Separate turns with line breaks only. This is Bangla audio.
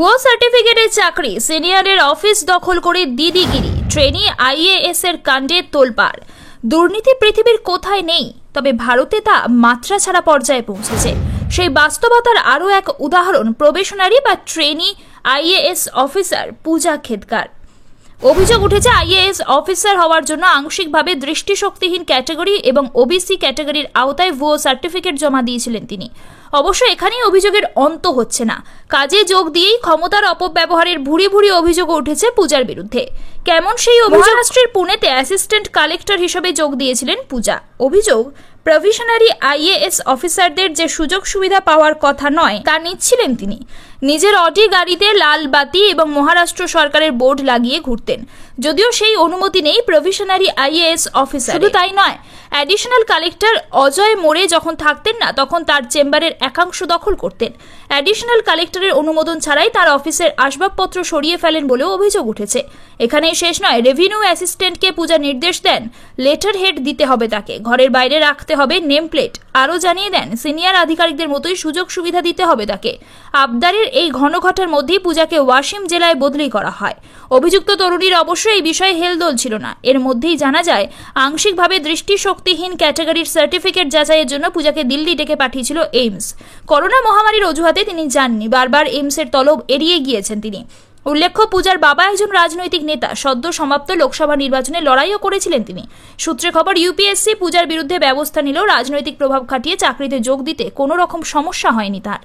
ভুয়ো সার্টিফিকেটের চাকরি, সিনিয়রের অফিস দখল করে দিদিগিরি, ট্রেনি আইএএস এর কাণ্ডে তোলপাড়। দুর্নীতি পৃথিবীর কোথায় নেই, তবে ভারতে তা মাত্রা ছাড়া পর্যায়ে পৌঁছেছে। সেই বাস্তবতার আরও এক উদাহরণ প্রবেশনারি বা ট্রেনি আইএএস অফিসার পূজা খেদকার। অভিযোগ উঠেছে আইএএস অফিসার হওয়ার জন্য আংশিকভাবে দৃষ্টিশক্তিহীন ক্যাটাগরি এবং ওবিসি ক্যাটাগরির আওতায় ভুয়ো সার্টিফিকেট জমা দিয়েছিলেন তিনি। অবশ্য এখানেই অভিযোগের অন্ত হচ্ছে না। কাজে যোগ দিয়েই ক্ষমতার অপব্যবহারের ভুরি ভুরি অভিযোগ উঠেছে পূজার বিরুদ্ধে। কেমন সেই অভিযোগ? মহারাষ্ট্রের পুনেতে অ্যাসিস্ট্যান্ট কালেক্টর হিসেবে যোগ দিয়েছিলেন পূজা। অভিযোগ, প্রভিশনারি আইএএস অফিসারদের যে সুযোগ সুবিধা পাওয়ার কথা নয় তা নিচ্ছিলেন তিনি। নিজের অডি গাড়িতে লাল বাতি এবং মহারাষ্ট্র সরকারের বোর্ড লাগিয়ে ঘুরতেন, যদিও সেই অনুমতি নেই প্রভিশনারি আইএএস অফিসার। শুধু তাই নয়, অ্যাডিশনাল কালেক্টর অজয় মোরে যখন থাকতেন না, তখন তার চেম্বারের একাংশ দখল করতেন। অ্যাডিশনাল কালেক্টরের অনুমোদন ছাড়াই তার অফিসের আসবাবপত্র সরিয়ে ফেলেন বলেও অভিযোগ উঠেছে। এখানেই শেষ নয়, রেভিনিউ অ্যাসিস্ট্যান্টকে পূজা নির্দেশ দেন লেটার হেড দিতে হবে তাকে, ঘরের বাইরে রাখতে হবে নেম প্লেট। আরও জানিয়ে দেন সিনিয়র আধিকারিকদের মতোই সুযোগ সুবিধা দিতে হবে তাকে। আবদারের এই ঘনঘটার মধ্যেই পূজাকে ওয়াসিম জেলায় বদলি করা হয়। অভিযুক্ত তরুণীর অবশ্য এই বিষয়ে হেলদোল ছিল না। এর মধ্যেই জানা যায় আংশিকভাবে দৃষ্টিশক্তিহীন ক্যাটাগরির সার্টিফিকেট যাচাইয়ের জন্য পূজাকে দিল্লি ডেকে পাঠিয়েছিল এইমস। করোনা মহামারীর অজুহাতে তিনি যাননি, বারবার এইমসের তলব এড়িয়ে গিয়েছেন তিনি। উল্লেখ্য, পূজার বাবা একজন রাজনৈতিক নেতা, সদ্য সমাপ্ত লোকসভা নির্বাচনে লড়াইও করেছিলেন তিনি। সূত্রে খবর, ইউপিএসসি পূজার বিরুদ্ধে ব্যবস্থা নিলেও রাজনৈতিক প্রভাব খাটিয়ে চাকরিতে যোগ দিতে কোনো রকম সমস্যা হয়নি তার।